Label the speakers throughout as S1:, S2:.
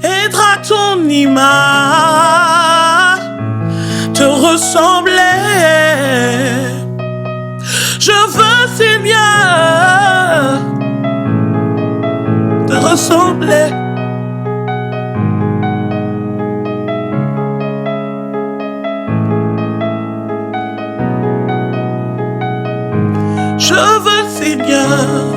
S1: être à ton image, te ressembler. Je veux, Seigneur, te ressembler. Je veux, Seigneur.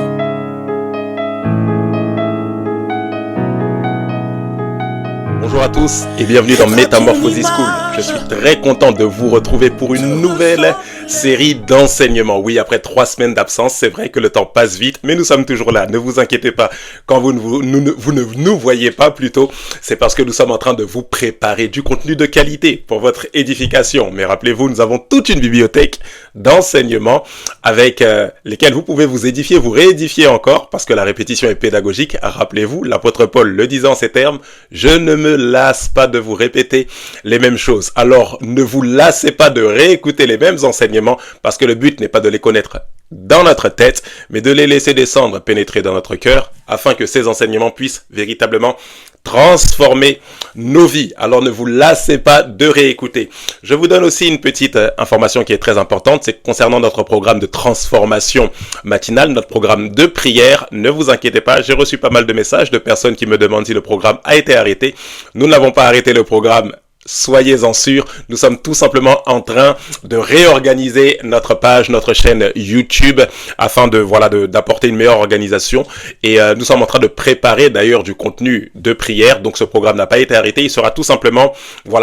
S2: Bonjour à tous et bienvenue dans Métamorphosis School. Je suis très content de vous retrouver pour une nouvelle série d'enseignements. Oui, après 3 semaines d'absence, c'est vrai que le temps passe vite, mais nous sommes toujours là. Ne vous inquiétez pas, quand vous ne nous voyez pas plutôt, c'est parce que nous sommes en train de vous préparer du contenu de qualité pour votre édification. Mais rappelez-vous, nous avons toute une bibliothèque d'enseignements avec lesquels vous pouvez vous édifier, vous réédifier encore, parce que la répétition est pédagogique. Rappelez-vous, l'apôtre Paul le disant en ces termes, « Je ne me lasse pas de vous répéter les mêmes choses. » Alors, ne vous lassez pas de réécouter les mêmes enseignements, parce que le but n'est pas de les connaître dans notre tête, mais de les laisser descendre, pénétrer dans notre cœur, afin que ces enseignements puissent véritablement transformer nos vies. Alors ne vous lassez pas de réécouter. Je vous donne aussi une petite information qui est très importante, c'est concernant notre programme de transformation matinale, notre programme de prière. Ne vous inquiétez pas, j'ai reçu pas mal de messages de personnes qui me demandent si le programme a été arrêté. Nous n'avons pas arrêté le programme. Soyez-en sûrs, nous sommes tout simplement en train de réorganiser notre page, notre chaîne YouTube afin d'apporter une meilleure organisation et nous sommes en train de préparer d'ailleurs du contenu de prière. Donc ce programme n'a pas été arrêté, il sera tout simplement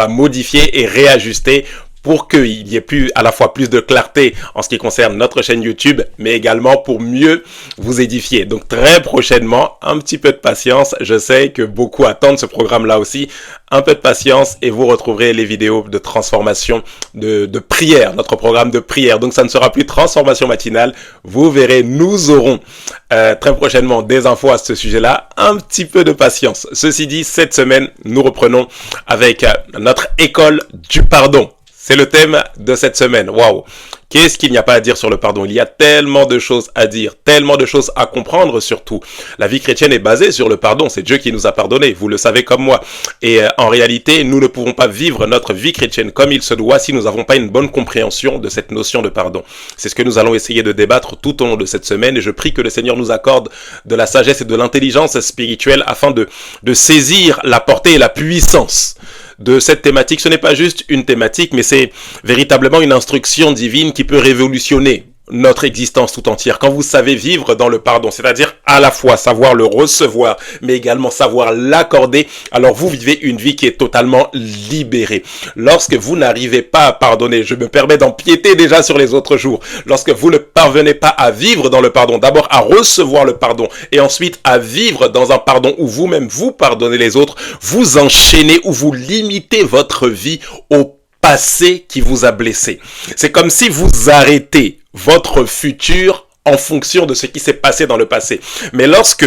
S2: modifié et réajusté pour qu'il y ait à la fois plus de clarté en ce qui concerne notre chaîne YouTube, mais également pour mieux vous édifier. Donc très prochainement, un petit peu de patience. Je sais que beaucoup attendent ce programme-là aussi. Un peu de patience et vous retrouverez les vidéos de transformation de prière, notre programme de prière. Donc ça ne sera plus transformation matinale. Vous verrez, nous aurons très prochainement des infos à ce sujet-là. Un petit peu de patience. Ceci dit, cette semaine, nous reprenons avec notre école du pardon. C'est le thème de cette semaine. Waouh! Qu'est-ce qu'il n'y a pas à dire sur le pardon? Il y a tellement de choses à dire, tellement de choses à comprendre surtout. La vie chrétienne est basée sur le pardon. C'est Dieu qui nous a pardonné. Vous le savez comme moi. Et en réalité, nous ne pouvons pas vivre notre vie chrétienne comme il se doit si nous n'avons pas une bonne compréhension de cette notion de pardon. C'est ce que nous allons essayer de débattre tout au long de cette semaine. Et je prie que le Seigneur nous accorde de la sagesse et de l'intelligence spirituelle afin de saisir la portée et la puissance de cette thématique. Ce n'est pas juste une thématique, mais c'est véritablement une instruction divine qui peut révolutionner notre existence tout entière. Quand vous savez vivre dans le pardon, c'est-à-dire à la fois savoir le recevoir, mais également savoir l'accorder, alors vous vivez une vie qui est totalement libérée. Lorsque vous n'arrivez pas à pardonner, je me permets d'empiéter déjà sur les autres jours, lorsque vous ne parvenez pas à vivre dans le pardon, d'abord à recevoir le pardon, et ensuite à vivre dans un pardon où vous-même vous pardonnez les autres, vous enchaînez ou vous limitez votre vie au passé qui vous a blessé. C'est comme si vous arrêtez votre futur en fonction de ce qui s'est passé dans le passé. Mais lorsque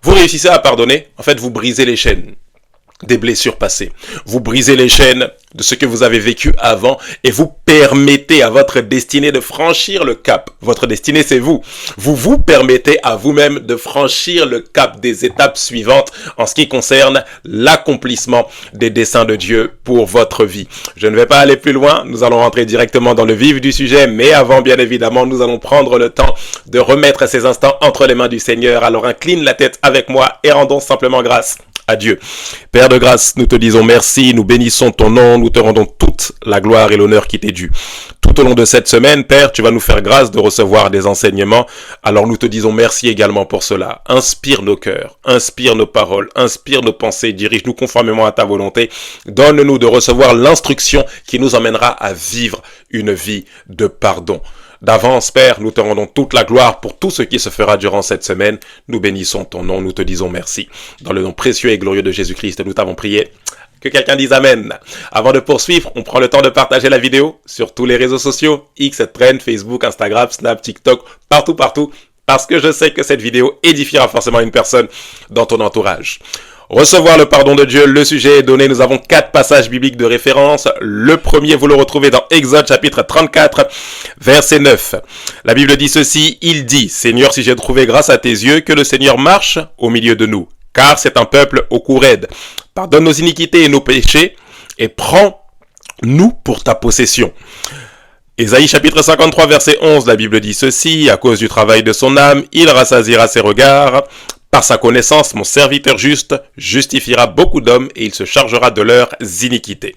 S2: vous réussissez à pardonner, en fait, vous brisez les chaînes des blessures passées. Vous brisez les chaînes de ce que vous avez vécu avant et vous permettez à votre destinée de franchir le cap. Votre destinée, c'est vous. Vous vous permettez à vous-même de franchir le cap des étapes suivantes en ce qui concerne l'accomplissement des desseins de Dieu pour votre vie. Je ne vais pas aller plus loin. Nous allons rentrer directement dans le vif du sujet. Mais avant, bien évidemment, nous allons prendre le temps de remettre ces instants entre les mains du Seigneur. Alors incline la tête avec moi et rendons simplement grâce à Dieu. Père de grâce, nous te disons merci, nous bénissons ton nom, nous te rendons toute la gloire et l'honneur qui t'est dû. Tout au long de cette semaine, Père, tu vas nous faire grâce de recevoir des enseignements. Alors nous te disons merci également pour cela. Inspire nos cœurs, inspire nos paroles, inspire nos pensées, dirige-nous conformément à ta volonté. Donne-nous de recevoir l'instruction qui nous emmènera à vivre une vie de pardon. D'avance, Père, nous te rendons toute la gloire pour tout ce qui se fera durant cette semaine. Nous bénissons ton nom, nous te disons merci. Dans le nom précieux et glorieux de Jésus-Christ, nous t'avons prié. Que quelqu'un dise Amen. Avant de poursuivre, on prend le temps de partager la vidéo sur tous les réseaux sociaux, X, Trend, Facebook, Instagram, Snap, TikTok, partout, parce que je sais que cette vidéo édifiera forcément une personne dans ton entourage. Recevoir le pardon de Dieu, le sujet est donné. Nous avons 4 passages bibliques de référence. Le premier, vous le retrouvez dans Exode chapitre 34, verset 9. La Bible dit ceci, il dit, Seigneur, si j'ai trouvé grâce à tes yeux, que le Seigneur marche au milieu de nous. Car c'est un peuple au cou raide. Pardonne nos iniquités et nos péchés et prends-nous pour ta possession. Ésaïe chapitre 53 verset 11, la Bible dit ceci, à cause du travail de son âme, il rassasiera ses regards. Par sa connaissance, mon serviteur juste justifiera beaucoup d'hommes et il se chargera de leurs iniquités.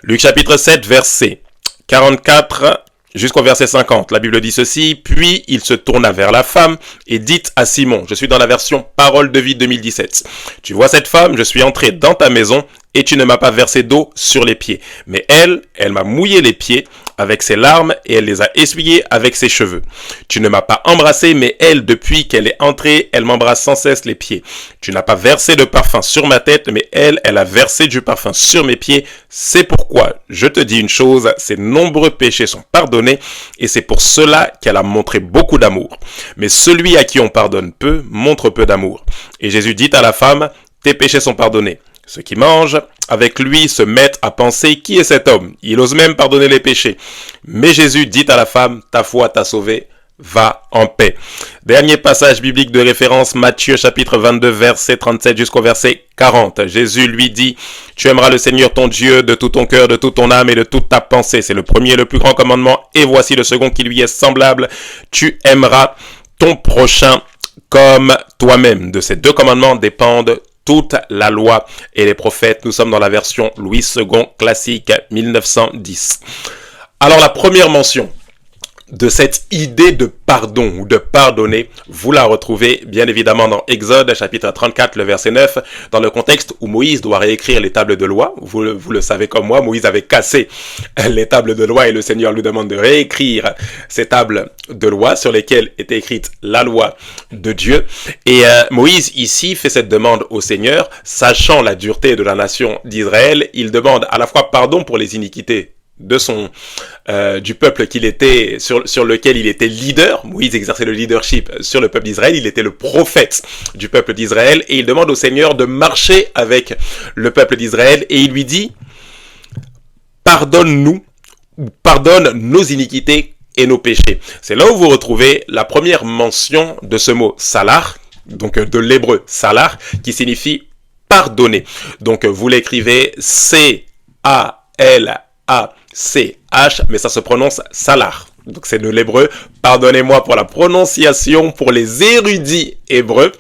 S2: Luc chapitre 7 verset 44 jusqu'au verset 50, la Bible dit ceci, puis il se tourna vers la femme et dit à Simon, je suis dans la version Parole de vie 2017, tu vois cette femme, je suis entré dans ta maison et tu ne m'as pas versé d'eau sur les pieds, mais elle m'a mouillé les pieds avec ses larmes et elle les a essuyés avec ses cheveux. Tu ne m'as pas embrassé, mais elle, depuis qu'elle est entrée, elle m'embrasse sans cesse les pieds. Tu n'as pas versé de parfum sur ma tête, mais elle a versé du parfum sur mes pieds. C'est pourquoi je te dis une chose, ses nombreux péchés sont pardonnés et c'est pour cela qu'elle a montré beaucoup d'amour. Mais celui à qui on pardonne peu, montre peu d'amour. Et Jésus dit à la femme, tes péchés sont pardonnés. Ceux qui mangent avec lui se mettent à penser qui est cet homme. Il ose même pardonner les péchés. Mais Jésus dit à la femme, ta foi t'a sauvée, va en paix. Dernier passage biblique de référence, Matthieu chapitre 22 verset 37 jusqu'au verset 40. Jésus lui dit, tu aimeras le Seigneur ton Dieu de tout ton cœur, de toute ton âme et de toute ta pensée. C'est le premier et le plus grand commandement. Et voici le second qui lui est semblable. Tu aimeras ton prochain comme toi-même. De ces deux commandements dépendent toute la loi et les prophètes. Nous sommes dans la version Louis II classique 1910. Alors la première mention de cette idée de pardon ou de pardonner, vous la retrouvez bien évidemment dans Exode chapitre 34, le verset 9, dans le contexte où Moïse doit réécrire les tables de loi. Vous le savez comme moi, Moïse avait cassé les tables de loi et le Seigneur lui demande de réécrire ces tables de loi sur lesquelles était écrite la loi de Dieu. Et Moïse ici fait cette demande au Seigneur, sachant la dureté de la nation d'Israël, il demande à la fois pardon pour les iniquités de du peuple qu'il était sur lequel il était leader. Moïse exerçait le leadership sur le peuple d'Israël, il était le prophète du peuple d'Israël et il demande au Seigneur de marcher avec le peuple d'Israël et il lui dit pardonne-nous, pardonne nos iniquités et nos péchés. C'est là où vous retrouvez la première mention de ce mot salah, donc de l'hébreu salah, qui signifie pardonner. Donc vous l'écrivez C-A-L-A-C-H, mais ça se prononce salah. Donc c'est de l'hébreu. Pardonnez-moi pour la prononciation pour les érudits hébreux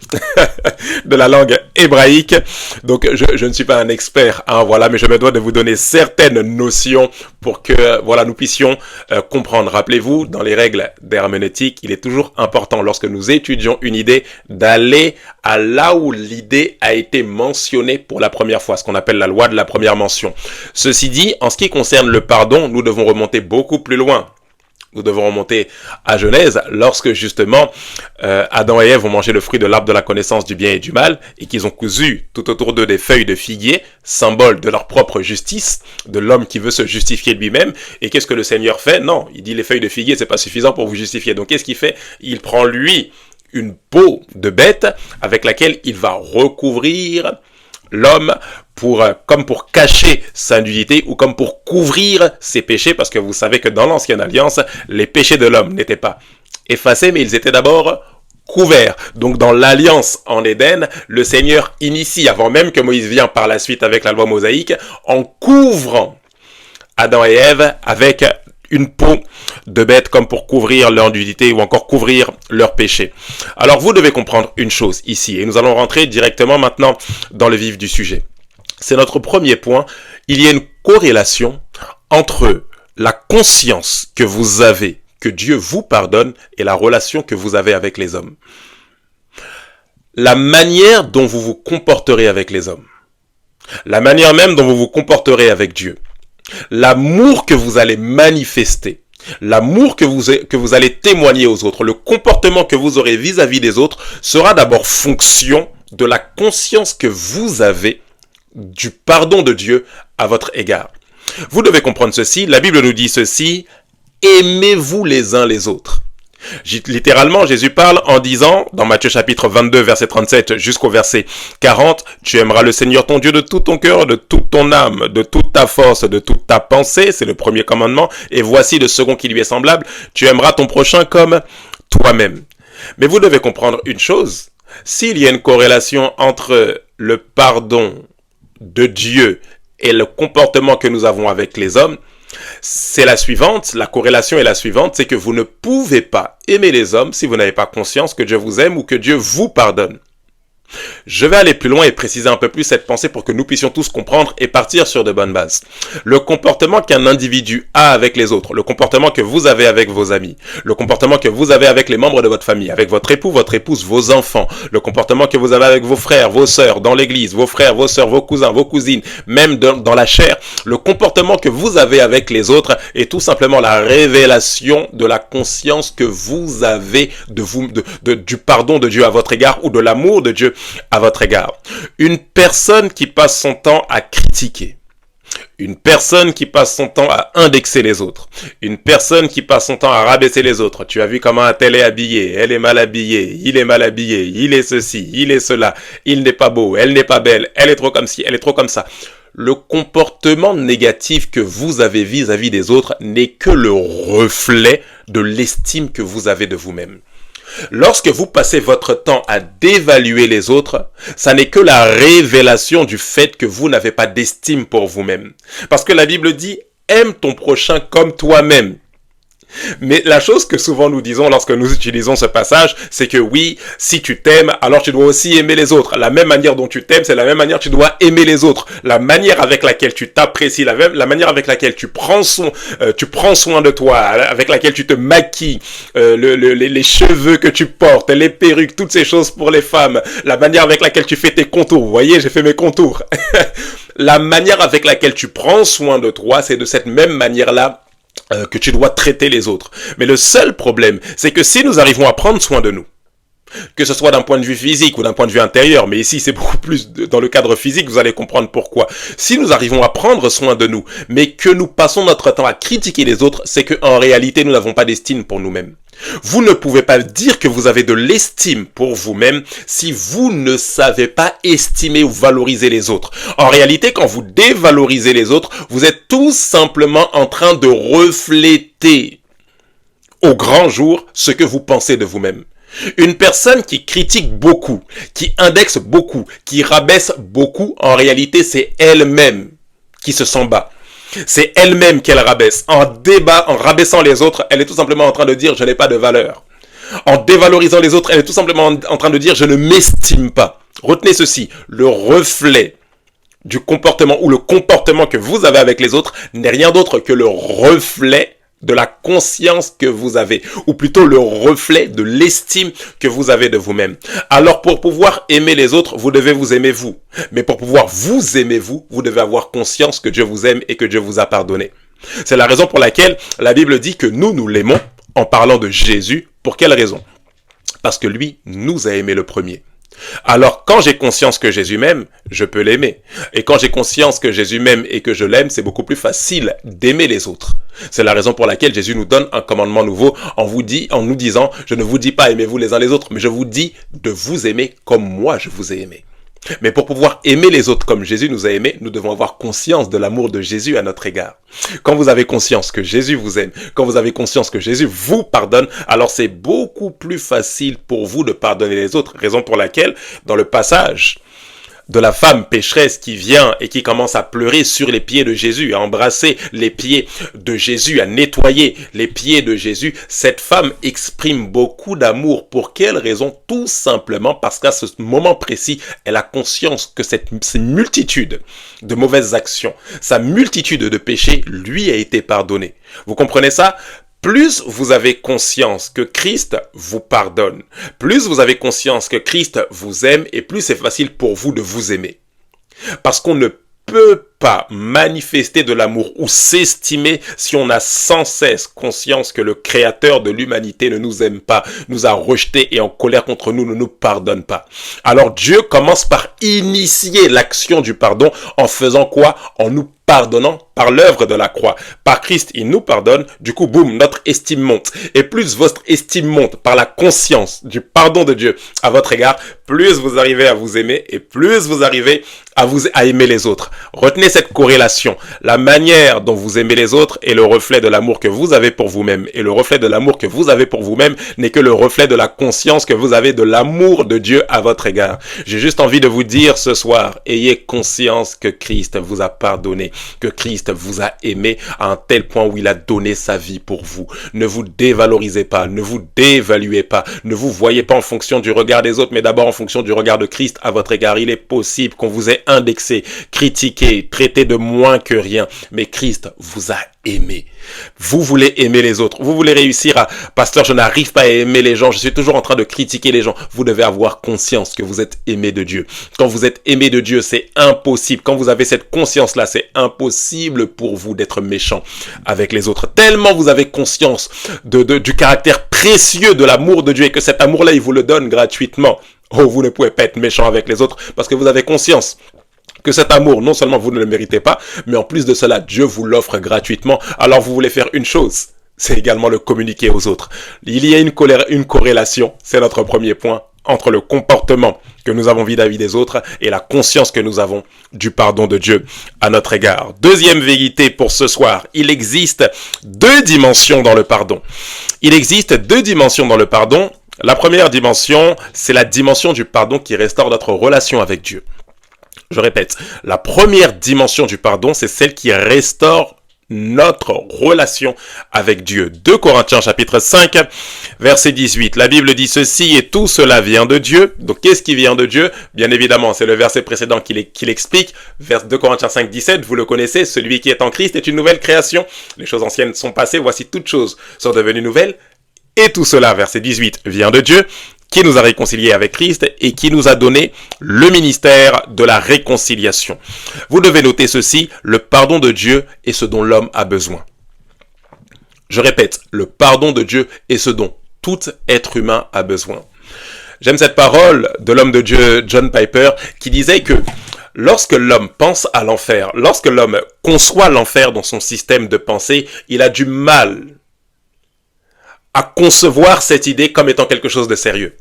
S2: de la langue hébraïque. Donc je ne suis pas un expert, hein, voilà, mais je me dois de vous donner certaines notions pour que voilà nous puissions comprendre. Rappelez-vous, dans les règles d'herméneutique, il est toujours important lorsque nous étudions une idée d'aller à là où l'idée a été mentionnée pour la première fois, ce qu'on appelle la loi de la première mention. Ceci dit, en ce qui concerne le pardon, nous devons remonter beaucoup plus loin. Nous devons remonter à Genèse, lorsque justement Adam et Ève ont mangé le fruit de l'arbre de la connaissance du bien et du mal, et qu'ils ont cousu tout autour d'eux des feuilles de figuier, symbole de leur propre justice, de l'homme qui veut se justifier lui-même. Et qu'est-ce que le Seigneur fait? Non, il dit les feuilles de figuier, c'est pas suffisant pour vous justifier. Donc qu'est-ce qu'il fait? Il prend lui une peau de bête avec laquelle il va recouvrir l'homme comme pour cacher sa nudité ou comme pour couvrir ses péchés, parce que vous savez que dans l'ancienne alliance, les péchés de l'homme n'étaient pas effacés, mais ils étaient d'abord couverts. Donc dans l'alliance en Éden, le Seigneur initie, avant même que Moïse vienne par la suite avec la loi mosaïque, en couvrant Adam et Ève avec une peau de bête comme pour couvrir leur nudité ou encore couvrir leur péché. Alors vous devez comprendre une chose ici, et nous allons rentrer directement maintenant dans le vif du sujet. C'est notre premier point. Il y a une corrélation entre la conscience que vous avez que Dieu vous pardonne et la relation que vous avez avec les hommes. La manière dont vous vous comporterez avec les hommes, la manière même dont vous vous comporterez avec Dieu, l'amour que vous allez manifester, l'amour que vous allez témoigner aux autres, le comportement que vous aurez vis-à-vis des autres sera d'abord fonction de la conscience que vous avez du pardon de Dieu à votre égard. Vous devez comprendre ceci, la Bible nous dit ceci, aimez-vous les uns les autres. Littéralement, Jésus parle en disant, dans Matthieu chapitre 22, verset 37 jusqu'au verset 40, tu aimeras le Seigneur ton Dieu de tout ton cœur, de toute ton âme, de toute ta force, de toute ta pensée, c'est le premier commandement, et voici le second qui lui est semblable, tu aimeras ton prochain comme toi-même. Mais vous devez comprendre une chose, s'il y a une corrélation entre le pardon de Dieu et le comportement que nous avons avec les hommes, c'est la suivante, la corrélation est la suivante, c'est que vous ne pouvez pas aimer les hommes si vous n'avez pas conscience que Dieu vous aime ou que Dieu vous pardonne. Je vais aller plus loin et préciser un peu plus cette pensée pour que nous puissions tous comprendre et partir sur de bonnes bases. Le comportement qu'un individu a avec les autres, le comportement que vous avez avec vos amis, le comportement que vous avez avec les membres de votre famille, avec votre époux, votre épouse, vos enfants, le comportement que vous avez avec vos frères, vos sœurs, dans l'église, vos frères, vos sœurs, vos cousins, vos cousines, même dans la chair, le comportement que vous avez avec les autres est tout simplement la révélation de la conscience que vous avez du pardon de Dieu à votre égard ou de l'amour de Dieu à votre égard. Une personne qui passe son temps à critiquer, une personne qui passe son temps à indexer les autres, une personne qui passe son temps à rabaisser les autres. Tu as vu comment un tel est habillé, elle est mal habillée, il est mal habillé, il est ceci, il est cela, il n'est pas beau, elle n'est pas belle, elle est trop comme ci, elle est trop comme ça. Le comportement négatif que vous avez vis-à-vis des autres n'est que le reflet de l'estime que vous avez de vous-même. Lorsque vous passez votre temps à dévaluer les autres, ça n'est que la révélation du fait que vous n'avez pas d'estime pour vous-même. Parce que la Bible dit « aime ton prochain comme toi-même ». Mais la chose que souvent nous disons lorsque nous utilisons ce passage, c'est que oui, si tu t'aimes, alors tu dois aussi aimer les autres. La même manière dont tu t'aimes, c'est la même manière que tu dois aimer les autres. La manière avec laquelle tu t'apprécies, la manière avec laquelle tu prends soin de toi, avec laquelle tu te maquilles, les cheveux que tu portes, les perruques, toutes ces choses pour les femmes, la manière avec laquelle tu fais tes contours. Vous voyez, j'ai fait mes contours. La manière avec laquelle tu prends soin de toi, c'est de cette même manière-là que tu dois traiter les autres. Mais le seul problème, c'est que si nous arrivons à prendre soin de nous, que ce soit d'un point de vue physique ou d'un point de vue intérieur, mais ici c'est beaucoup plus dans le cadre physique, vous allez comprendre pourquoi. Si nous arrivons à prendre soin de nous, mais que nous passons notre temps à critiquer les autres, c'est qu'en réalité nous n'avons pas d'estime pour nous-mêmes. Vous ne pouvez pas dire que vous avez de l'estime pour vous-même si vous ne savez pas estimer ou valoriser les autres. En réalité, quand vous dévalorisez les autres, vous êtes tout simplement en train de refléter au grand jour ce que vous pensez de vous-même. Une personne qui critique beaucoup, qui indexe beaucoup, qui rabaisse beaucoup, en réalité, c'est elle-même qui se sent bas. C'est elle-même qu'elle rabaisse. En rabaissant les autres, elle est tout simplement en train de dire « je n'ai pas de valeur ». En dévalorisant les autres, elle est tout simplement en train de dire « je ne m'estime pas ». Retenez ceci, le reflet du comportement ou le comportement que vous avez avec les autres n'est rien d'autre que le reflet de la conscience que vous avez, ou plutôt le reflet de l'estime que vous avez de vous-même. Alors pour pouvoir aimer les autres, vous devez vous aimer vous. Mais pour pouvoir vous aimer vous, vous devez avoir conscience que Dieu vous aime et que Dieu vous a pardonné. C'est la raison pour laquelle la Bible dit que nous l'aimons en parlant de Jésus. Pour quelle raison? Parce que lui nous a aimés le premier. Alors, quand j'ai conscience que Jésus m'aime, je peux l'aimer. Et quand j'ai conscience que Jésus m'aime et que je l'aime, c'est beaucoup plus facile d'aimer les autres. C'est la raison pour laquelle Jésus nous donne un commandement nouveau en nous disant, je ne vous dis pas aimez-vous les uns les autres, mais je vous dis de vous aimer comme moi je vous ai aimé. Mais pour pouvoir aimer les autres comme Jésus nous a aimés, nous devons avoir conscience de l'amour de Jésus à notre égard. Quand vous avez conscience que Jésus vous aime, quand vous avez conscience que Jésus vous pardonne, alors c'est beaucoup plus facile pour vous de pardonner les autres. Raison pour laquelle, dans le passage de la femme pécheresse qui vient et qui commence à pleurer sur les pieds de Jésus, à embrasser les pieds de Jésus, à nettoyer les pieds de Jésus, cette femme exprime beaucoup d'amour. Pour quelle raison? Tout simplement parce qu'à ce moment précis, elle a conscience que cette multitude de mauvaises actions, sa multitude de péchés, lui a été pardonnée. Vous comprenez ça? Plus vous avez conscience que Christ vous pardonne, plus vous avez conscience que Christ vous aime et plus c'est facile pour vous de vous aimer. Parce qu'on ne peut pas manifester de l'amour ou s'estimer si on a sans cesse conscience que le Créateur de l'humanité ne nous aime pas, nous a rejetés et en colère contre nous ne nous pardonne pas. Alors Dieu commence par initier l'action du pardon en faisant quoi? En nous pardonnant par l'œuvre de la croix. Par Christ, il nous pardonne. Du coup, boum, notre estime monte. Et plus votre estime monte par la conscience du pardon de Dieu à votre égard, plus vous arrivez à vous aimer et plus vous arrivez à aimer les autres. Retenez est cette corrélation? La manière dont vous aimez les autres est le reflet de l'amour que vous avez pour vous-même. Et le reflet de l'amour que vous avez pour vous-même n'est que le reflet de la conscience que vous avez de l'amour de Dieu à votre égard. J'ai juste envie de vous dire ce soir, ayez conscience que Christ vous a pardonné, que Christ vous a aimé à un tel point où il a donné sa vie pour vous. Ne vous dévalorisez pas, ne vous dévaluez pas, ne vous voyez pas en fonction du regard des autres, mais d'abord en fonction du regard de Christ à votre égard. Il est possible qu'on vous ait indexé, critiqué, traité de moins que rien, mais Christ vous a aimé. Vous voulez aimer les autres. Vous voulez réussir à, pasteur, je n'arrive pas à aimer les gens. Je suis toujours en train de critiquer les gens. Vous devez avoir conscience que vous êtes aimé de Dieu. Quand vous êtes aimé de Dieu, c'est impossible. Quand vous avez cette conscience-là, c'est impossible pour vous d'être méchant avec les autres. Tellement vous avez conscience du caractère précieux de l'amour de Dieu et que cet amour-là, il vous le donne gratuitement. Oh, vous ne pouvez pas être méchant avec les autres parce que vous avez conscience que cet amour, non seulement vous ne le méritez pas, mais en plus de cela, Dieu vous l'offre gratuitement. Alors vous voulez faire une chose, c'est également le communiquer aux autres. Il y a une corrélation, c'est notre premier point, entre le comportement que nous avons vis-à-vis des autres et la conscience que nous avons du pardon de Dieu à notre égard. Deuxième vérité pour ce soir, il existe deux dimensions dans le pardon. Il existe deux dimensions dans le pardon. La première dimension, c'est la dimension du pardon qui restaure notre relation avec Dieu. Je répète, la première dimension du pardon, c'est celle qui restaure notre relation avec Dieu. 2 Corinthiens chapitre 5, verset 18. La Bible dit ceci, et tout cela vient de Dieu. Donc, qu'est-ce qui vient de Dieu? Bien évidemment, c'est le verset précédent qui l'explique. Vers 2 Corinthiens 5, 17, vous le connaissez, celui qui est en Christ est une nouvelle création. Les choses anciennes sont passées, voici toutes choses sont devenues nouvelles. Et tout cela, verset 18, vient de Dieu, qui nous a réconciliés avec Christ et qui nous a donné le ministère de la réconciliation. Vous devez noter ceci, le pardon de Dieu est ce dont l'homme a besoin. Je répète, le pardon de Dieu est ce dont tout être humain a besoin. J'aime cette parole de l'homme de Dieu, John Piper, qui disait que lorsque l'homme pense à l'enfer, lorsque l'homme conçoit l'enfer dans son système de pensée, il a du mal à concevoir cette idée comme étant quelque chose de sérieux.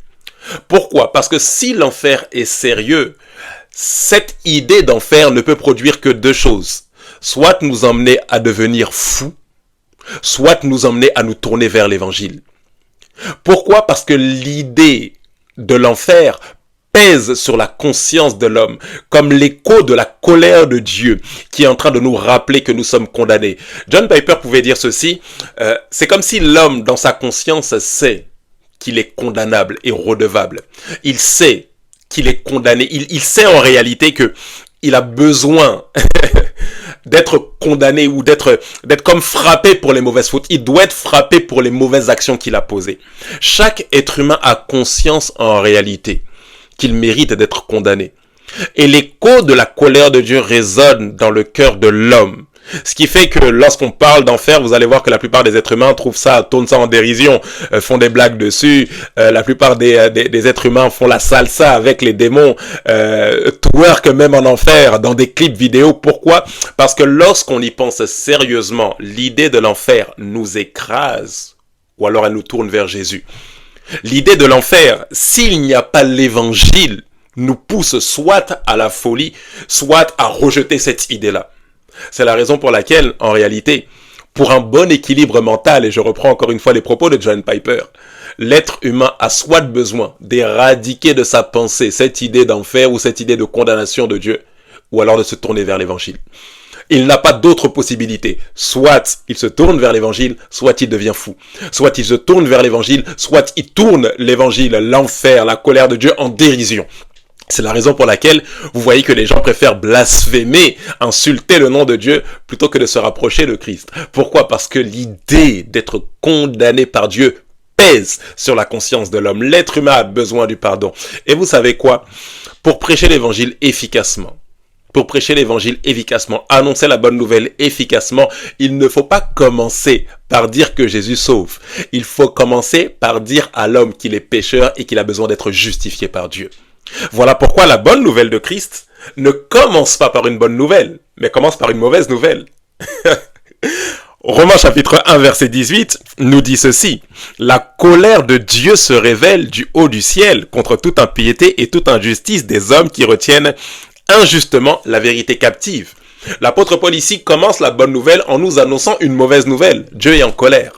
S2: Pourquoi? Parce que si l'enfer est sérieux, cette idée d'enfer ne peut produire que deux choses. Soit nous emmener à devenir fous, soit nous emmener à nous tourner vers l'évangile. Pourquoi? Parce que l'idée de l'enfer pèse sur la conscience de l'homme, comme l'écho de la colère de Dieu qui est en train de nous rappeler que nous sommes condamnés. John Piper pouvait dire ceci, c'est comme si l'homme dans sa conscience sait qu'il est condamnable et redevable. Il sait qu'il est condamné, il sait en réalité que il a besoin d'être condamné ou d'être comme frappé pour les mauvaises fautes. Il doit être frappé pour les mauvaises actions qu'il a posées. Chaque être humain a conscience en réalité qu'il mérite d'être condamné. Et l'écho de la colère de Dieu résonne dans le cœur de l'homme. Ce qui fait que lorsqu'on parle d'enfer, vous allez voir que la plupart des êtres humains tournent ça en dérision, font des blagues dessus. La plupart des êtres humains font la salsa avec les démons, twerk même en enfer, dans des clips vidéo. Pourquoi? Parce que lorsqu'on y pense sérieusement, l'idée de l'enfer nous écrase, ou alors elle nous tourne vers Jésus. L'idée de l'enfer, s'il n'y a pas l'évangile, nous pousse soit à la folie, soit à rejeter cette idée-là. C'est la raison pour laquelle, en réalité, pour un bon équilibre mental, et je reprends encore une fois les propos de John Piper, l'être humain a soit besoin d'éradiquer de sa pensée cette idée d'enfer ou cette idée de condamnation de Dieu, ou alors de se tourner vers l'évangile. Il n'a pas d'autre possibilité. Soit il se tourne vers l'évangile, soit il devient fou. Soit il se tourne vers l'évangile, soit il tourne l'évangile, l'enfer, la colère de Dieu en dérision. C'est la raison pour laquelle vous voyez que les gens préfèrent blasphémer, insulter le nom de Dieu, plutôt que de se rapprocher de Christ. Pourquoi? Parce que l'idée d'être condamné par Dieu pèse sur la conscience de l'homme. L'être humain a besoin du pardon. Et vous savez quoi? Pour prêcher l'évangile efficacement, annoncer la bonne nouvelle efficacement, il ne faut pas commencer par dire que Jésus sauve. Il faut commencer par dire à l'homme qu'il est pécheur et qu'il a besoin d'être justifié par Dieu. Voilà pourquoi la bonne nouvelle de Christ ne commence pas par une bonne nouvelle, mais commence par une mauvaise nouvelle. Romains chapitre 1 verset 18 nous dit ceci. La colère de Dieu se révèle du haut du ciel contre toute impiété et toute injustice des hommes qui retiennent injustement la vérité captive. L'apôtre Paul ici commence la bonne nouvelle en nous annonçant une mauvaise nouvelle. Dieu est en colère.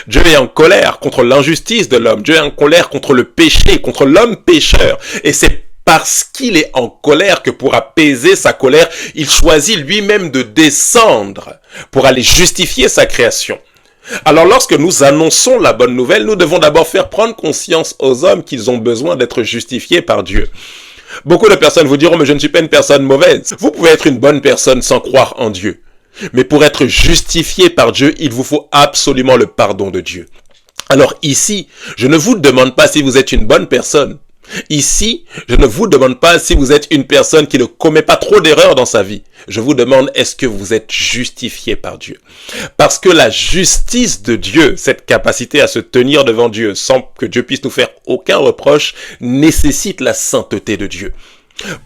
S2: Dieu est en colère contre l'injustice de l'homme. Dieu est en colère contre le péché, contre l'homme pécheur. Et c'est parce qu'il est en colère que pour apaiser sa colère, il choisit lui-même de descendre pour aller justifier sa création. Alors lorsque nous annonçons la bonne nouvelle, nous devons d'abord faire prendre conscience aux hommes qu'ils ont besoin d'être justifiés par Dieu. Beaucoup de personnes vous diront, mais je ne suis pas une personne mauvaise. Vous pouvez être une bonne personne sans croire en Dieu. Mais pour être justifié par Dieu, il vous faut absolument le pardon de Dieu. Alors ici, je ne vous demande pas si vous êtes une bonne personne. Ici, je ne vous demande pas si vous êtes une personne qui ne commet pas trop d'erreurs dans sa vie. Je vous demande, est-ce que vous êtes justifié par Dieu? Parce que la justice de Dieu, cette capacité à se tenir devant Dieu sans que Dieu puisse nous faire aucun reproche, nécessite la sainteté de Dieu.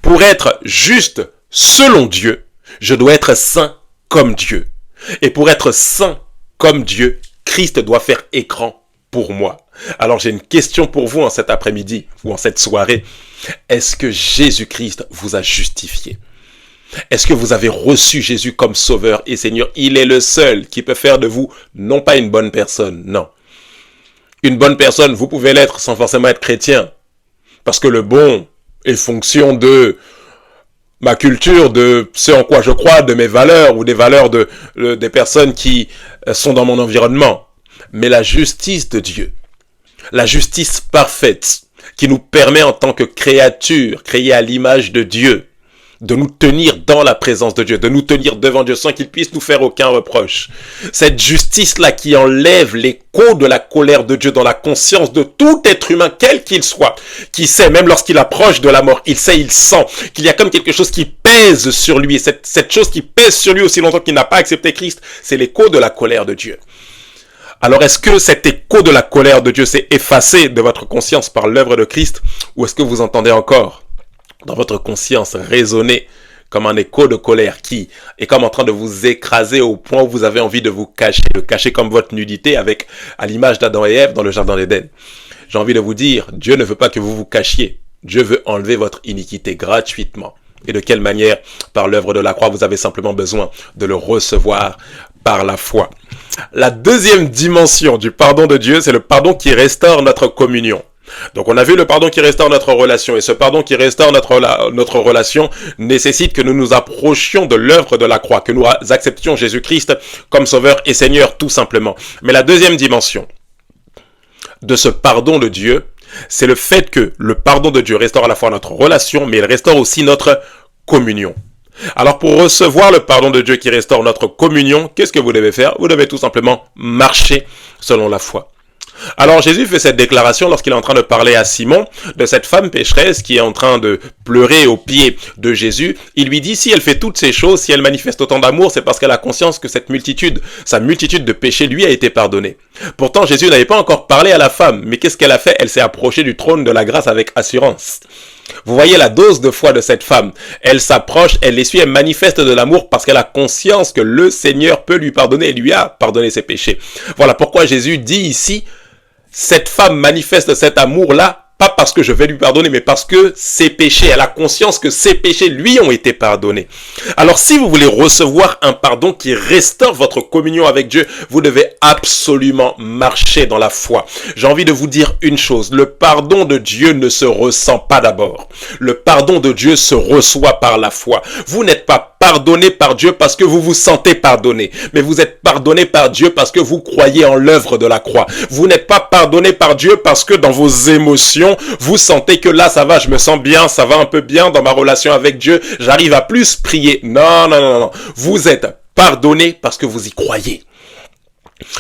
S2: Pour être juste selon Dieu, je dois être saint comme Dieu. Et pour être saint comme Dieu, Christ doit faire écran pour moi. Alors j'ai une question pour vous en cet après-midi ou en cette soirée. Est-ce que Jésus-Christ vous a justifié? Est-ce que vous avez reçu Jésus comme Sauveur et Seigneur? Il est le seul qui peut faire de vous non pas une bonne personne, non. Une bonne personne, vous pouvez l'être sans forcément être chrétien. Parce que le bon est fonction de ma culture, de ce en quoi je crois, de mes valeurs ou des valeurs des personnes qui sont dans mon environnement. Mais la justice de Dieu, la justice parfaite qui nous permet en tant que créatures créées à l'image de Dieu, de nous tenir dans la présence de Dieu, de nous tenir devant Dieu sans qu'il puisse nous faire aucun reproche. Cette justice-là qui enlève l'écho de la colère de Dieu dans la conscience de tout être humain, quel qu'il soit, qui sait, même lorsqu'il approche de la mort, il sait, il sent qu'il y a comme quelque chose qui pèse sur lui. Cette chose qui pèse sur lui aussi longtemps qu'il n'a pas accepté Christ, c'est l'écho de la colère de Dieu. Alors est-ce que cet écho de la colère de Dieu s'est effacé de votre conscience par l'œuvre de Christ, ou est-ce que vous entendez encore dans votre conscience résonner comme un écho de colère qui est comme en train de vous écraser au point où vous avez envie de vous cacher, de cacher comme votre nudité à l'image d'Adam et Ève dans le jardin d'Éden? J'ai envie de vous dire, Dieu ne veut pas que vous vous cachiez. Dieu veut enlever votre iniquité gratuitement. Et de quelle manière? Par l'œuvre de la croix, vous avez simplement besoin de le recevoir par la foi. La deuxième dimension du pardon de Dieu, c'est le pardon qui restaure notre communion. Donc on a vu le pardon qui restaure notre relation, et ce pardon qui restaure notre relation nécessite que nous nous approchions de l'œuvre de la croix, que nous acceptions Jésus-Christ comme Sauveur et Seigneur tout simplement. Mais la deuxième dimension de ce pardon de Dieu, c'est le fait que le pardon de Dieu restaure à la fois notre relation, mais il restaure aussi notre communion. Alors pour recevoir le pardon de Dieu qui restaure notre communion, qu'est-ce que vous devez faire? Vous devez tout simplement marcher selon la foi. Alors Jésus fait cette déclaration lorsqu'il est en train de parler à Simon de cette femme pécheresse qui est en train de pleurer aux pieds de Jésus. Il lui dit, si elle fait toutes ces choses, si elle manifeste autant d'amour, c'est parce qu'elle a conscience que sa multitude de péchés lui a été pardonnée. Pourtant Jésus n'avait pas encore parlé à la femme, mais qu'est-ce qu'elle a fait? Elle s'est approchée du trône de la grâce avec assurance. Vous voyez la dose de foi de cette femme. Elle s'approche, elle l'essuie, elle manifeste de l'amour parce qu'elle a conscience que le Seigneur peut lui pardonner et lui a pardonné ses péchés. Voilà pourquoi Jésus dit ici, cette femme manifeste cet amour-là, pas parce que je vais lui pardonner, mais parce que ses péchés, elle a conscience que ses péchés lui ont été pardonnés. Alors si vous voulez recevoir un pardon qui restaure votre communion avec Dieu, vous devez absolument marcher dans la foi. J'ai envie de vous dire une chose, le pardon de Dieu ne se ressent pas d'abord. Le pardon de Dieu se reçoit par la foi. Vous n'êtes pas pardonné par Dieu parce que vous vous sentez pardonné, mais vous êtes pardonné par Dieu parce que vous croyez en l'œuvre de la croix. Vous n'êtes pas pardonné par Dieu parce que dans vos émotions, vous sentez que là ça va, je me sens bien, ça va un peu bien dans ma relation avec Dieu, j'arrive à plus prier. Non. Vous êtes pardonné parce que vous y croyez.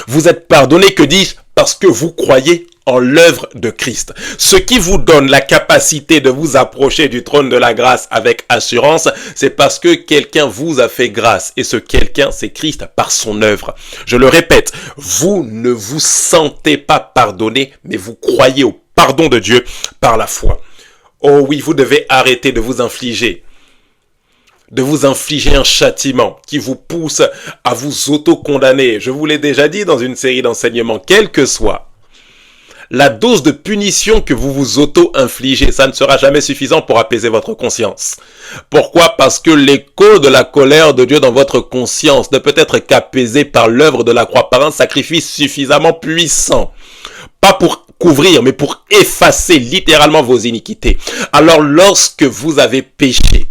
S2: Vous êtes pardonné, que dis-je, parce que vous croyez en l'œuvre de Christ. Ce qui vous donne la capacité de vous approcher du trône de la grâce avec assurance, c'est parce que quelqu'un vous a fait grâce. Et ce quelqu'un, c'est Christ par son œuvre. Je le répète, vous ne vous sentez pas pardonné, mais vous croyez au pardon de Dieu par la foi. Oh oui, vous devez arrêter de vous infliger un châtiment qui vous pousse à vous auto-condamner. Je vous l'ai déjà dit dans une série d'enseignements, quelle que soit la dose de punition que vous vous auto-infligez, ça ne sera jamais suffisant pour apaiser votre conscience. Pourquoi? Parce que l'écho de la colère de Dieu dans votre conscience ne peut être qu'apaisé par l'œuvre de la croix, par un sacrifice suffisamment puissant. Pas pour couvrir, mais pour effacer littéralement vos iniquités. Alors lorsque vous avez péché,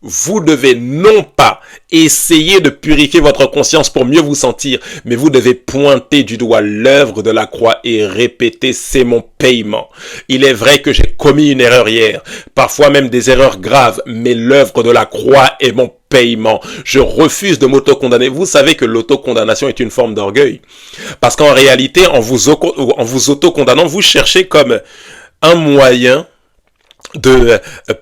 S2: vous devez non pas essayer de purifier votre conscience pour mieux vous sentir, mais vous devez pointer du doigt l'œuvre de la croix et répéter: c'est mon paiement. Il est vrai que j'ai commis une erreur hier, parfois même des erreurs graves, mais l'œuvre de la croix est mon paiement. Je refuse de m'auto-condamner. Vous savez que l'autocondamnation est une forme d'orgueil. Parce qu'en réalité, en vous auto-condamnant, vous cherchez comme un moyen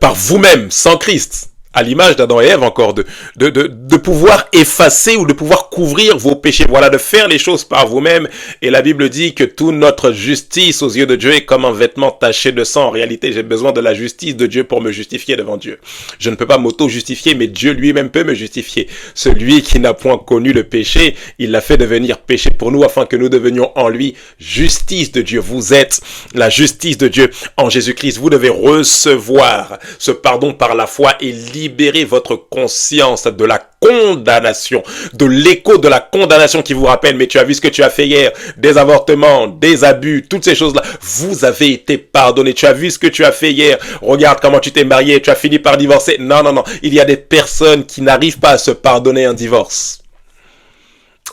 S2: par vous-même, sans Christ, à l'image d'Adam et Ève encore, de pouvoir effacer ou de pouvoir couvrir vos péchés. Voilà, de faire les choses par vous-même. Et la Bible dit que toute notre justice aux yeux de Dieu est comme un vêtement taché de sang. En réalité, j'ai besoin de la justice de Dieu pour me justifier devant Dieu. Je ne peux pas m'auto-justifier, mais Dieu lui-même peut me justifier. Celui qui n'a point connu le péché, il l'a fait devenir péché pour nous afin que nous devenions en lui justice de Dieu. Vous êtes la justice de Dieu en Jésus-Christ. Vous devez recevoir ce pardon par la foi et libérer votre conscience de la condamnation, de l'écho de la condamnation qui vous rappelle: mais tu as vu ce que tu as fait hier, des avortements, des abus, toutes ces choses-là, vous avez été pardonné. Tu as vu ce que tu as fait hier, regarde comment tu t'es marié, tu as fini par divorcer. Non, il y a des personnes qui n'arrivent pas à se pardonner un divorce.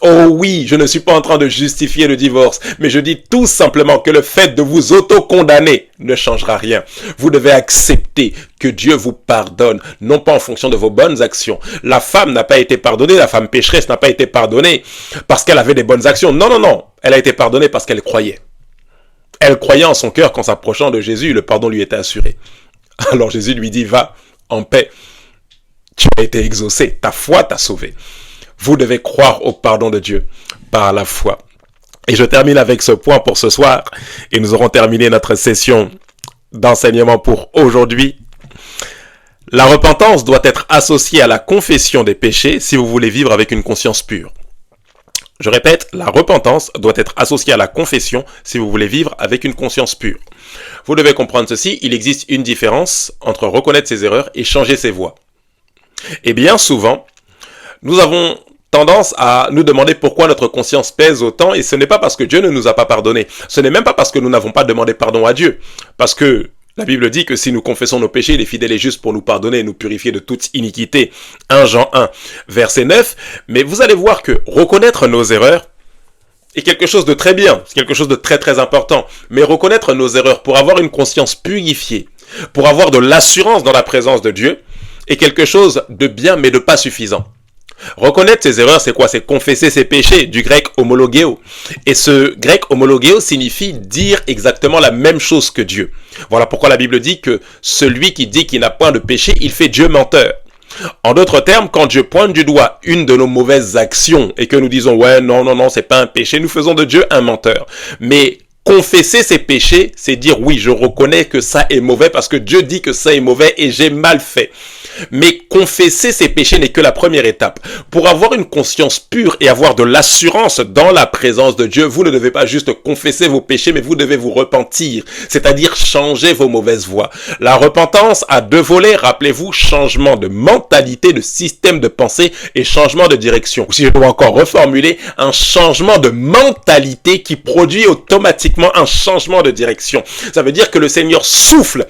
S2: Oh oui, je ne suis pas en train de justifier le divorce, mais je dis tout simplement que le fait de vous auto-condamner ne changera rien. Vous devez accepter que Dieu vous pardonne, non pas en fonction de vos bonnes actions. La femme n'a pas été pardonnée, la femme pécheresse n'a pas été pardonnée parce qu'elle avait des bonnes actions. Non, elle a été pardonnée parce qu'elle croyait. Elle croyait en son cœur qu'en s'approchant de Jésus, le pardon lui était assuré. Alors Jésus lui dit: va en paix, tu as été exaucé, ta foi t'a sauvé. Vous devez croire au pardon de Dieu par la foi. Et je termine avec ce point pour ce soir. Et nous aurons terminé notre session d'enseignement pour aujourd'hui. La repentance doit être associée à la confession des péchés si vous voulez vivre avec une conscience pure. Je répète, la repentance doit être associée à la confession si vous voulez vivre avec une conscience pure. Vous devez comprendre ceci, il existe une différence entre reconnaître ses erreurs et changer ses voies. Et bien souvent, nous avons tendance à nous demander pourquoi notre conscience pèse autant, et ce n'est pas parce que Dieu ne nous a pas pardonné. Ce n'est même pas parce que nous n'avons pas demandé pardon à Dieu. Parce que la Bible dit que si nous confessons nos péchés, il est fidèle et juste pour nous pardonner et nous purifier de toute iniquité. 1 Jean 1, verset 9. Mais vous allez voir que reconnaître nos erreurs est quelque chose de très bien, c'est quelque chose de très très important. Mais reconnaître nos erreurs pour avoir une conscience purifiée, pour avoir de l'assurance dans la présence de Dieu, est quelque chose de bien mais de pas suffisant. Reconnaître ses erreurs, c'est quoi? C'est confesser ses péchés, du grec homologeo. Et ce grec homologeo signifie dire exactement la même chose que Dieu. Voilà pourquoi la Bible dit que celui qui dit qu'il n'a point de péché, il fait Dieu menteur. En d'autres termes, quand Dieu pointe du doigt une de nos mauvaises actions et que nous disons: ouais, non, c'est pas un péché, nous faisons de Dieu un menteur. Mais confesser ses péchés, c'est dire: oui, je reconnais que ça est mauvais parce que Dieu dit que ça est mauvais et j'ai mal fait. Mais confesser ses péchés n'est que la première étape. Pour avoir une conscience pure et avoir de l'assurance dans la présence de Dieu, vous ne devez pas juste confesser vos péchés, mais vous devez vous repentir, c'est-à-dire changer vos mauvaises voies. La repentance a deux volets, rappelez-vous: changement de mentalité, de système de pensée et changement de direction. Si je dois encore reformuler, un changement de mentalité qui produit automatiquement un changement de direction. Ça veut dire que le Seigneur souffle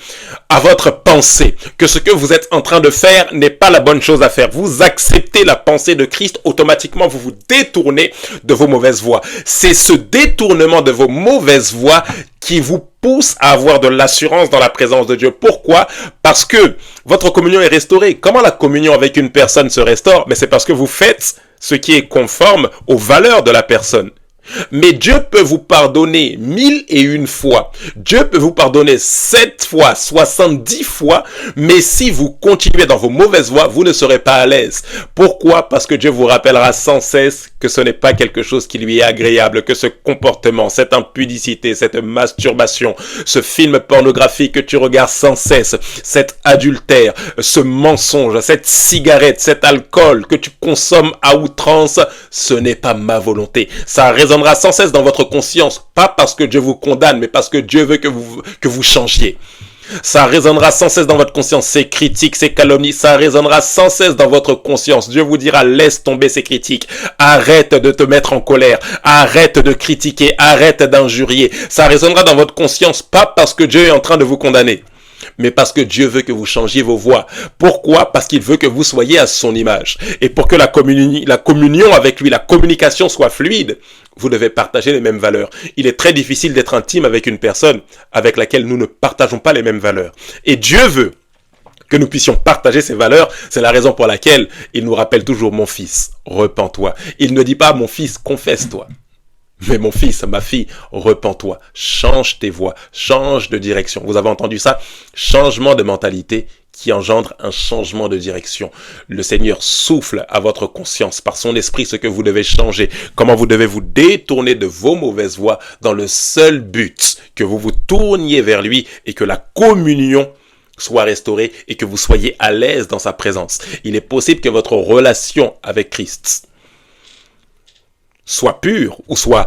S2: à votre pensée, que ce que vous êtes en train de faire n'est pas la bonne chose à faire. Vous acceptez la pensée de Christ, automatiquement vous vous détournez de vos mauvaises voies. C'est ce détournement de vos mauvaises voies qui vous pousse à avoir de l'assurance dans la présence de Dieu. Pourquoi? Parce que votre communion est restaurée. Comment la communion avec une personne se restaure? Mais c'est parce que vous faites ce qui est conforme aux valeurs de la personne. Mais Dieu peut vous pardonner 1001 fois. Dieu peut vous pardonner 7 fois, 70 fois. Mais si vous continuez dans vos mauvaises voies, vous ne serez pas à l'aise. Pourquoi? Parce que Dieu vous rappellera sans cesse que ce n'est pas quelque chose qui lui est agréable, que ce comportement, cette impudicité, cette masturbation, ce film pornographique que tu regardes sans cesse, cet adultère, ce mensonge, cette cigarette, cet alcool que tu consommes à outrance, ce n'est pas ma volonté. Ça résonne résonnera sans cesse dans votre conscience, pas parce que Dieu vous condamne, mais parce que Dieu veut que vous changiez. Ça résonnera sans cesse dans votre conscience, ces critiques, ces calomnies, ça résonnera sans cesse dans votre conscience. Dieu vous dira, laisse tomber ces critiques, arrête de te mettre en colère, arrête de critiquer, arrête d'injurier. Ça résonnera dans votre conscience, pas parce que Dieu est en train de vous condamner, mais parce que Dieu veut que vous changiez vos voies. Pourquoi? Parce qu'il veut que vous soyez à son image. Et pour que la communion avec lui, la communication soit fluide, vous devez partager les mêmes valeurs. Il est très difficile d'être intime avec une personne avec laquelle nous ne partageons pas les mêmes valeurs. Et Dieu veut que nous puissions partager ces valeurs. C'est la raison pour laquelle il nous rappelle toujours, mon fils, repens-toi. Il ne dit pas, mon fils, confesse-toi. Mais mon fils, ma fille, repens-toi, change tes voies, change de direction. Vous avez entendu ça? Changement de mentalité qui engendre un changement de direction. Le Seigneur souffle à votre conscience par son esprit ce que vous devez changer, comment vous devez vous détourner de vos mauvaises voies dans le seul but que vous vous tourniez vers lui et que la communion soit restaurée et que vous soyez à l'aise dans sa présence. Il est possible que votre relation avec Christ soit pure ou soit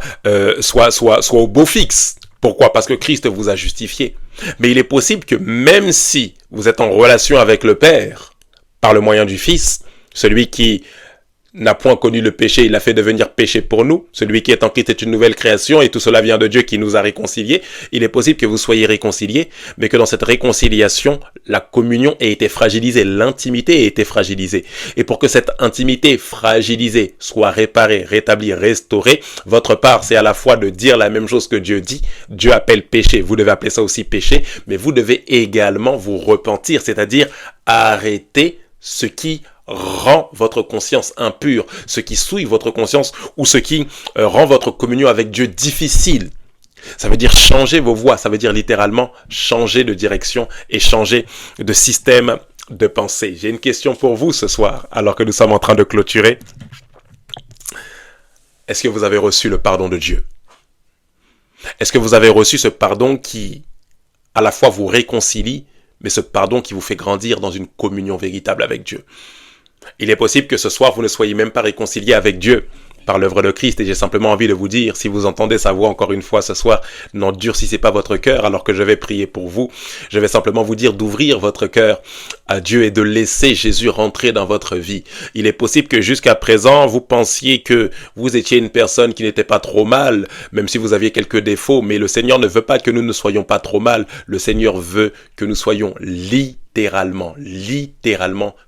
S2: au beau fixe. Pourquoi? Parce que Christ vous a justifié. Mais il est possible que même si vous êtes en relation avec le Père, par le moyen du Fils, celui qui n'a point connu le péché, il l'a fait devenir péché pour nous. Celui qui est en Christ est une nouvelle création et tout cela vient de Dieu qui nous a réconciliés. Il est possible que vous soyez réconciliés, mais que dans cette réconciliation, la communion ait été fragilisée, l'intimité ait été fragilisée. Et pour que cette intimité fragilisée soit réparée, rétablie, restaurée, votre part, c'est à la fois de dire la même chose que Dieu dit. Dieu appelle péché, vous devez appeler ça aussi péché, mais vous devez également vous repentir, c'est-à-dire arrêter ce qui rend votre conscience impure, ce qui souille votre conscience ou ce qui rend votre communion avec Dieu difficile. Ça veut dire changer vos voies, ça veut dire littéralement changer de direction et changer de système de pensée. J'ai une question pour vous ce soir, alors que nous sommes en train de clôturer. Est-ce que vous avez reçu le pardon de Dieu? Est-ce que vous avez reçu ce pardon qui, à la fois, vous réconcilie, mais ce pardon qui vous fait grandir dans une communion véritable avec Dieu? Il est possible que ce soir, vous ne soyez même pas réconcilié avec Dieu par l'œuvre de Christ. Et j'ai simplement envie de vous dire, si vous entendez sa voix encore une fois ce soir, n'endurcissez pas votre cœur alors que je vais prier pour vous. Je vais simplement vous dire d'ouvrir votre cœur à Dieu et de laisser Jésus rentrer dans votre vie. Il est possible que jusqu'à présent, vous pensiez que vous étiez une personne qui n'était pas trop mal, même si vous aviez quelques défauts, mais le Seigneur ne veut pas que nous ne soyons pas trop mal. Le Seigneur veut que nous soyons littéralement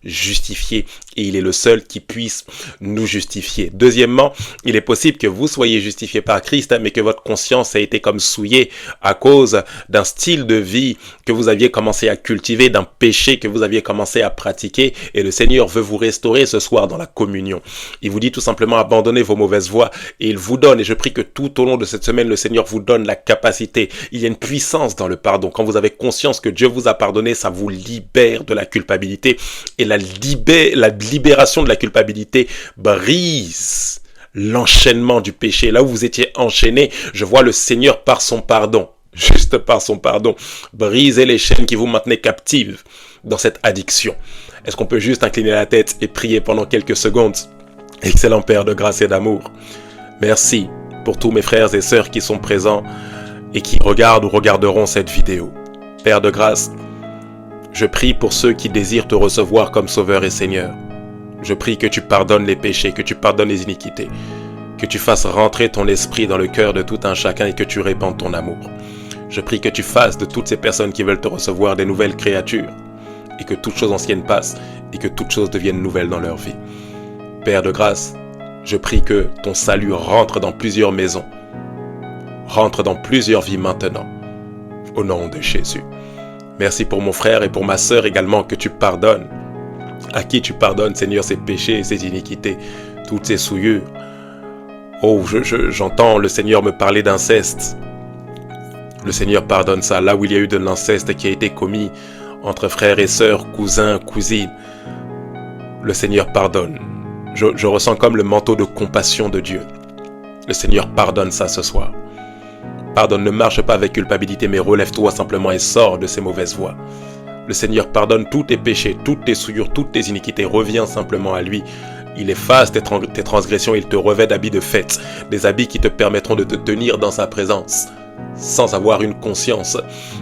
S2: justifiés, et il est le seul qui puisse nous justifier. Deuxièmement, il est possible que vous soyez justifiés par Christ, mais que votre conscience a été comme souillée à cause d'un style de vie que vous aviez commencé à cultiver, d'un péché que vous aviez commencé à pratiquer, et le Seigneur veut vous restaurer ce soir dans la communion. Il vous dit tout simplement abandonnez vos mauvaises voies, et il vous donne, et je prie que tout au long de cette semaine, le Seigneur vous donne la capacité. Il y a une puissance dans le pardon. Quand vous avez conscience que Dieu vous a pardonné, ça vous libère de la culpabilité, et la libération de la culpabilité brise l'enchaînement du péché. Là où vous étiez enchaîné, je vois le Seigneur par son pardon, juste par son pardon, briser les chaînes qui vous maintenaient captives dans cette addiction. Est-ce qu'on peut juste incliner la tête et prier pendant quelques secondes? Excellent Père de grâce et d'amour, merci pour tous mes frères et sœurs qui sont présents et qui regardent ou regarderont cette vidéo. Père de grâce, je prie pour ceux qui désirent te recevoir comme Sauveur et Seigneur. Je prie que tu pardonnes les péchés, que tu pardonnes les iniquités, que tu fasses rentrer ton esprit dans le cœur de tout un chacun et que tu répandes ton amour. Je prie que tu fasses de toutes ces personnes qui veulent te recevoir des nouvelles créatures et que toutes choses anciennes passent et que toutes choses deviennent nouvelles dans leur vie. Père de grâce, je prie que ton salut rentre dans plusieurs maisons, rentre dans plusieurs vies maintenant, au nom de Jésus. Merci pour mon frère et pour ma sœur également que tu pardonnes. À qui tu pardonnes, Seigneur, ses péchés, ses iniquités, toutes ses souillures. Oh, j'entends le Seigneur me parler d'inceste. Le Seigneur pardonne ça. Là où il y a eu de l'inceste qui a été commis entre frères et sœurs, cousins, cousines, le Seigneur pardonne. Je ressens comme le manteau de compassion de Dieu. Le Seigneur pardonne ça ce soir. Pardonne, ne marche pas avec culpabilité, mais relève-toi simplement et sors de ces mauvaises voies. Le Seigneur pardonne tous tes péchés, toutes tes souillures, toutes tes iniquités. Reviens simplement à lui. Il efface tes transgressions, il te revêt d'habits de fête, des habits qui te permettront de te tenir dans sa présence, sans avoir une conscience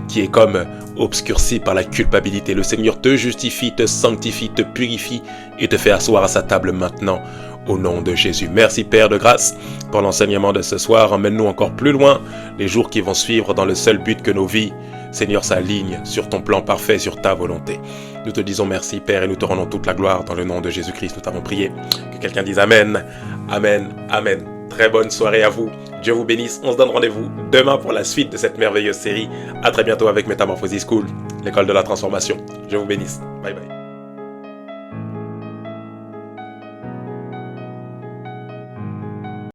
S2: qui est comme obscurcie par la culpabilité. Le Seigneur te justifie, te sanctifie, te purifie et te fait asseoir à sa table maintenant, au nom de Jésus. Merci Père de grâce pour l'enseignement de ce soir. Emmène-nous encore plus loin les jours qui vont suivre dans le seul but que nos vies, Seigneur, s'alignent sur ton plan parfait, sur ta volonté. Nous te disons merci Père et nous te rendons toute la gloire dans le nom de Jésus-Christ. Nous t'avons prié. Que quelqu'un dise Amen, Amen, Amen. Très bonne soirée à vous. Dieu vous bénisse. On se donne rendez-vous demain pour la suite de cette merveilleuse série. À très bientôt avec Métamorphosis School, l'école de la transformation. Dieu vous bénisse. Bye bye.